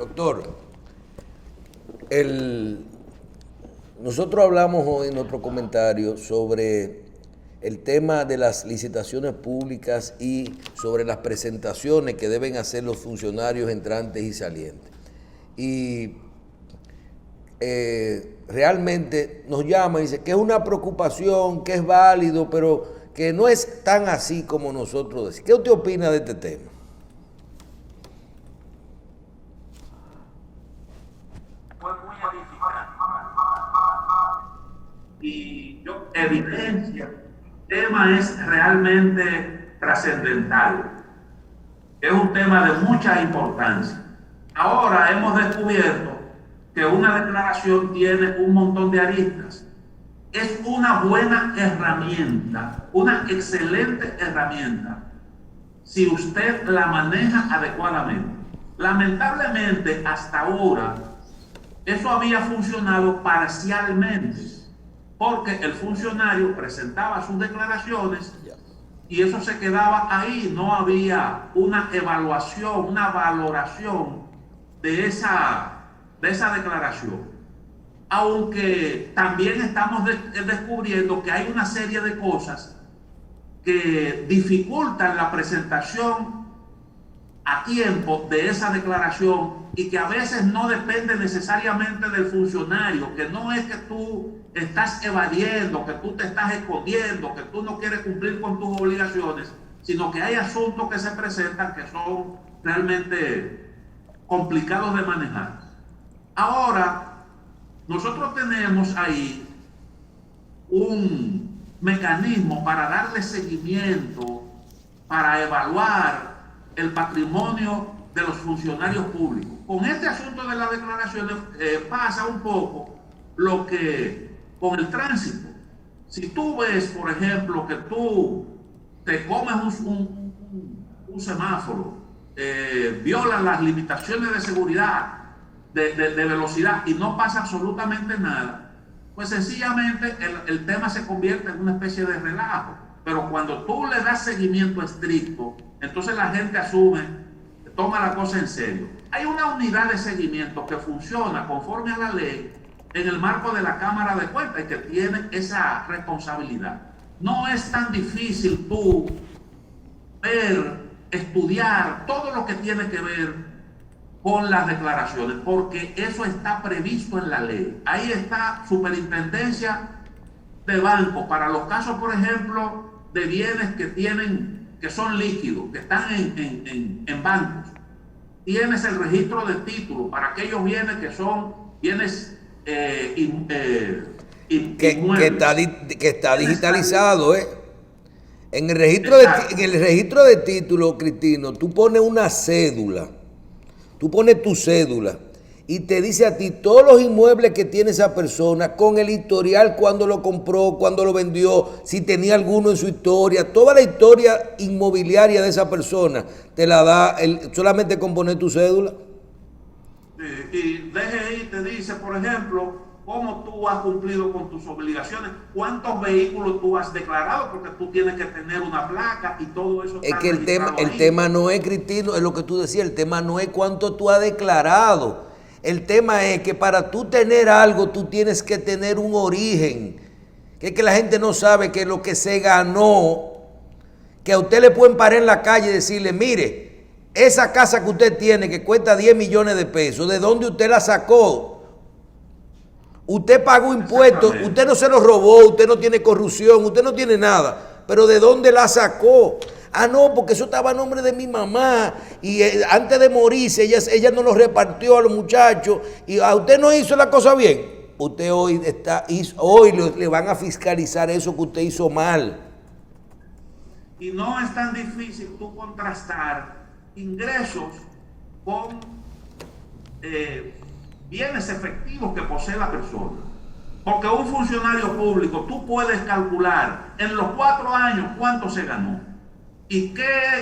Doctor, nosotros hablamos hoy en otro comentario sobre el tema de las licitaciones públicas y sobre las presentaciones que deben hacer los funcionarios entrantes y salientes. Y realmente nos llama y dice que es una preocupación, que es válido, pero que no es tan así como nosotros decimos. ¿Qué usted opina de este tema? Fue muy edificante y yo evidencia que el tema es realmente trascendental, es un tema de mucha importancia. Ahora hemos descubierto que una declaración tiene un montón de aristas. Es una buena herramienta, una excelente herramienta, si usted la maneja adecuadamente. Lamentablemente, hasta ahora, eso había funcionado parcialmente, porque el funcionario presentaba sus declaraciones y eso se quedaba ahí, no había una evaluación, una valoración de esa declaración. Aunque también estamos descubriendo que hay una serie de cosas que dificultan la presentación a tiempo de esa declaración y que a veces no depende necesariamente del funcionario, que no es que tú estás evadiendo, que tú te estás escondiendo, que tú no quieres cumplir con tus obligaciones, sino que hay asuntos que se presentan que son realmente complicados de manejar. Ahora, nosotros tenemos ahí un mecanismo para darle seguimiento, para evaluar el patrimonio de los funcionarios públicos. Con este asunto de las declaraciones pasa un poco lo que con el tránsito. Si tú ves, por ejemplo, que tú te comes un semáforo, violas las limitaciones de seguridad, de velocidad y no pasa absolutamente nada, pues sencillamente el tema se convierte en una especie de relajo. Pero cuando tú le das seguimiento estricto, entonces la gente asume, toma la cosa en serio. Hay una unidad de seguimiento que funciona conforme a la ley en el marco de la Cámara de Cuentas y que tiene esa responsabilidad. No es tan difícil tú ver, estudiar todo lo que tiene que ver con las declaraciones, porque eso está previsto en la ley. Ahí está Superintendencia de Bancos para los casos, por ejemplo, de bienes que son líquidos, que están en bancos. Tienes el registro de títulos para aquellos bienes que son bienes que está digitalizado, ¿eh? En el registro de títulos, Cristino, tú pones una cédula. Tú pones tu cédula y te dice a ti todos los inmuebles que tiene esa persona, con el historial, cuándo lo compró, cuándo lo vendió, si tenía alguno en su historia, toda la historia inmobiliaria de esa persona te la da solamente con poner tu cédula. Y DGI te dice, por ejemplo, cómo tú has cumplido con tus obligaciones, cuántos vehículos tú has declarado, porque tú tienes que tener una placa y todo eso. Es que el tema no es, Cristino, es lo que tú decías, el tema no es cuánto tú has declarado. El tema es que para tú tener algo, tú tienes que tener un origen. Que es que la gente no sabe que lo que se ganó, que a usted le pueden parar en la calle y decirle, mire, esa casa que usted tiene que cuesta 10 millones de pesos, ¿de dónde usted la sacó? Usted pagó impuestos, usted no se los robó, usted no tiene corrupción, usted no tiene nada, pero ¿de dónde la sacó? Ah, no, porque eso estaba a nombre de mi mamá y antes de morirse ella no lo repartió a los muchachos y a usted no hizo la cosa bien. Usted hoy le van a fiscalizar eso que usted hizo mal. Y no es tan difícil tú contrastar ingresos con bienes efectivos que posee la persona. Porque un funcionario público, tú puedes calcular en los 4 años cuánto se ganó y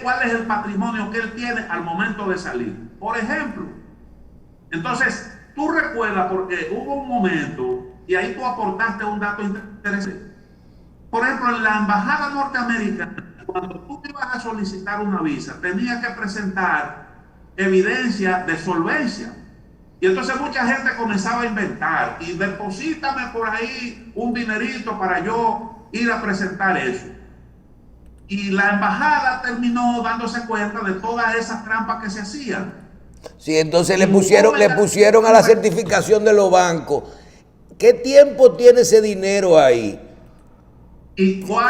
cuál es el patrimonio que él tiene al momento de salir. Por ejemplo, entonces, tú recuerdas, porque hubo un momento, y ahí tú aportaste un dato interesante. Por ejemplo, en la embajada norteamericana, cuando tú ibas a solicitar una visa, tenías que presentar evidencia de solvencia. Y entonces mucha gente comenzaba a inventar y deposítame por ahí un dinerito para yo ir a presentar eso. Y la embajada terminó dándose cuenta de todas esas trampas que se hacían. Sí, entonces le pusieron a la certificación de los bancos. ¿Qué tiempo tiene ese dinero ahí? ¿Y cómo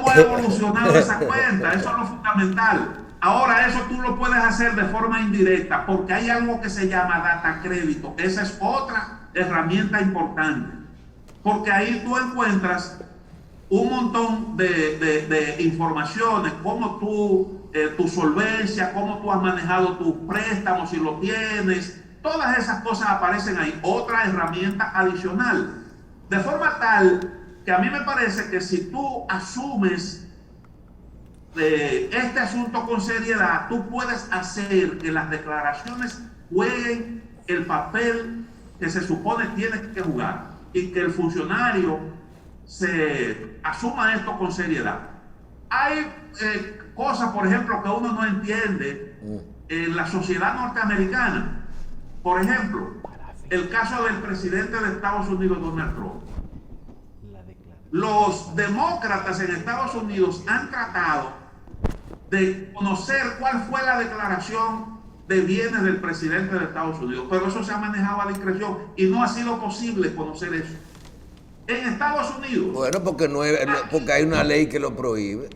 ha evolucionado esa cuenta? Eso es lo fundamental. Ahora eso tú lo puedes hacer de forma indirecta porque hay algo que se llama data crédito. Esa es otra herramienta importante. Porque ahí tú encuentras un montón de informaciones, cómo tú, tu solvencia, cómo tú has manejado tus préstamos, si lo tienes. Todas esas cosas aparecen ahí. Otra herramienta adicional. De forma tal que a mí me parece que si tú asumes este asunto con seriedad, tú puedes hacer que las declaraciones jueguen el papel que se supone tiene que jugar y que el funcionario se asuma esto con seriedad. Hay cosas, por ejemplo, que uno no entiende en la sociedad norteamericana. Por ejemplo, el caso del presidente de Estados Unidos, Donald Trump. Los demócratas en Estados Unidos han tratado de conocer cuál fue la declaración de bienes del presidente de Estados Unidos, pero eso se ha manejado a discreción y no ha sido posible conocer eso. En Estados Unidos. Bueno, porque hay una ley que lo prohíbe.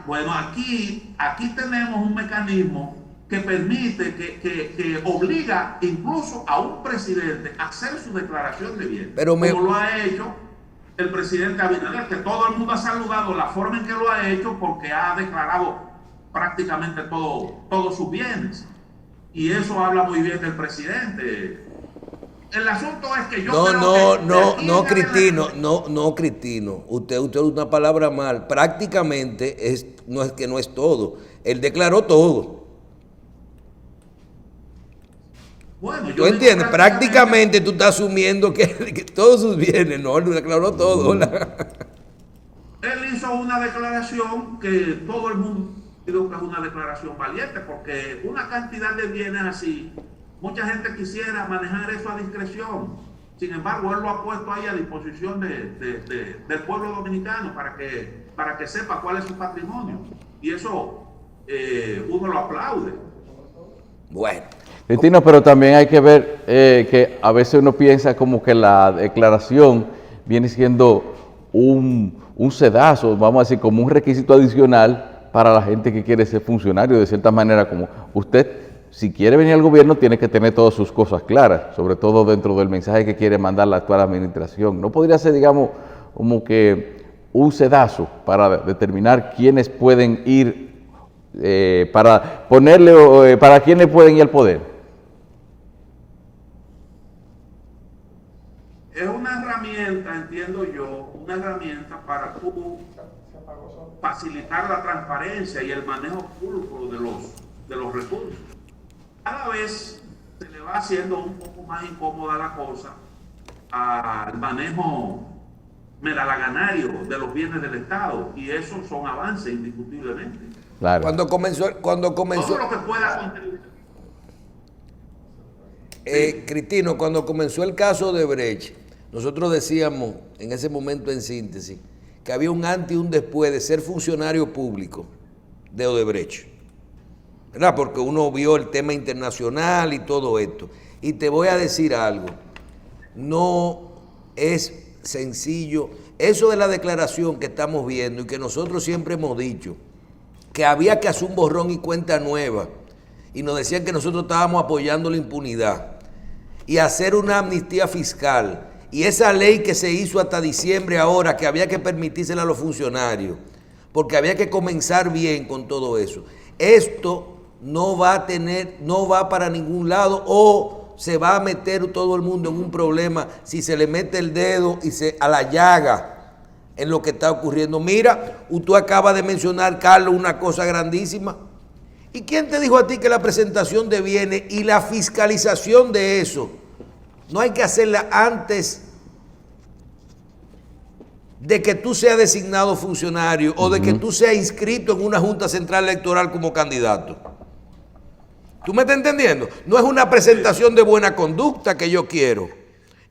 Bueno, aquí tenemos un mecanismo que permite, que obliga incluso a un presidente a hacer su declaración de bienes. Como lo ha hecho el presidente Abinader, que todo el mundo ha saludado la forma en que lo ha hecho porque ha declarado prácticamente todos sus bienes. Y eso habla muy bien del presidente. El asunto es que No, Cristino. Usted usa una palabra mal. Prácticamente no es todo. Él declaró todo. Bueno, ¿Tú entiendes? Prácticamente tú estás asumiendo que todos sus bienes, no, él declaró todo. Él hizo una declaración que todo el mundo dijo que es una declaración valiente, porque una cantidad de bienes así, mucha gente quisiera manejar eso a discreción. Sin embargo, él lo ha puesto ahí a disposición del pueblo dominicano para que sepa cuál es su patrimonio. Y eso uno lo aplaude. Bueno. Cristino, pero también hay que ver que a veces uno piensa como que la declaración viene siendo un sedazo, vamos a decir, como un requisito adicional para la gente que quiere ser funcionario, de cierta manera, como usted, si quiere venir al gobierno, tiene que tener todas sus cosas claras, sobre todo dentro del mensaje que quiere mandar la actual administración. ¿No podría ser, digamos, como que un sedazo para determinar quiénes pueden ir, para ponerle, para quiénes pueden ir al poder? Es una herramienta, entiendo yo, una herramienta para tú facilitar la transparencia y el manejo público de los recursos. Cada vez se le va haciendo un poco más incómoda la cosa al manejo medalaganario de los bienes del Estado, y eso son avances indiscutiblemente. Claro. Cuando comenzó todo lo que pueda contribuir. Cristino, cuando comenzó el caso de Brecht, nosotros decíamos en ese momento, en síntesis, que había un antes y un después de ser funcionario público de Odebrecht, ¿verdad? Porque uno vio el tema internacional y todo esto. Y te voy a decir algo, no es sencillo. Eso de la declaración que estamos viendo y que nosotros siempre hemos dicho, que había que hacer un borrón y cuenta nueva, y nos decían que nosotros estábamos apoyando la impunidad, y hacer una amnistía fiscal, y esa ley que se hizo hasta diciembre ahora, que había que permitírsela a los funcionarios, porque había que comenzar bien con todo eso. Esto no va para ningún lado, o se va a meter todo el mundo en un problema si se le mete el dedo a la llaga en lo que está ocurriendo. Mira, tú acabas de mencionar, Carlos, una cosa grandísima. ¿Y quién te dijo a ti que la presentación de bienes y la fiscalización de eso no hay que hacerla antes de que tú seas designado funcionario o de que tú seas inscrito en una Junta Central Electoral como candidato? ¿Tú me estás entendiendo? No es una presentación de buena conducta que yo quiero.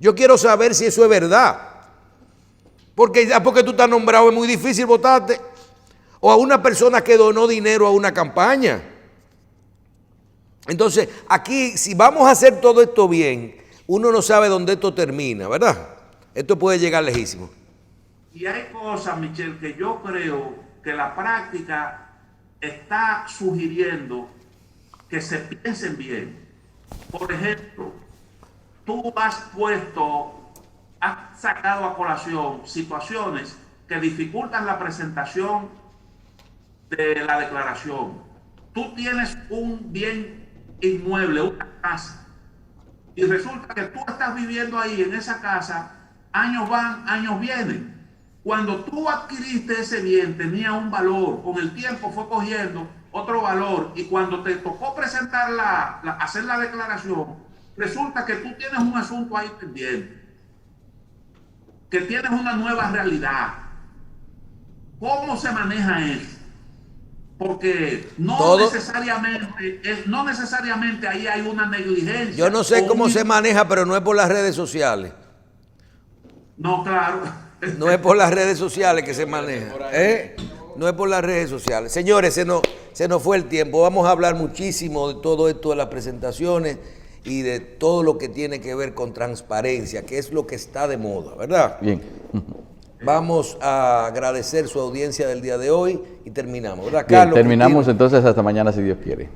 Yo quiero saber si eso es verdad. Porque ya porque tú estás nombrado es muy difícil votarte. O a una persona que donó dinero a una campaña. Entonces, aquí, si vamos a hacer todo esto bien, uno no sabe dónde esto termina, ¿verdad? Esto puede llegar lejísimo. Y hay cosas, Michelle, que yo creo que la práctica está sugiriendo que se piensen bien. Por ejemplo, tú has sacado a colación situaciones que dificultan la presentación de la declaración. Tú tienes un bien inmueble, una casa, y resulta que tú estás viviendo ahí en esa casa, años van, años vienen. Cuando tú adquiriste ese bien tenía un valor, con el tiempo fue cogiendo otro valor, y cuando te tocó presentar hacer la declaración, resulta que tú tienes un asunto ahí pendiente, que tienes una nueva realidad. ¿Cómo se maneja eso? Porque no necesariamente ahí hay una negligencia. Yo no sé cómo se maneja, pero no es por las redes sociales. No, claro. No es por las redes sociales que se maneja. No es por las redes sociales. Señores, se nos fue el tiempo. Vamos a hablar muchísimo de todo esto de las presentaciones y de todo lo que tiene que ver con transparencia, que es lo que está de moda, ¿verdad? Bien. Vamos a agradecer su audiencia del día de hoy y terminamos, ¿verdad, Bien, Carlos? terminamos entonces hasta mañana si Dios quiere.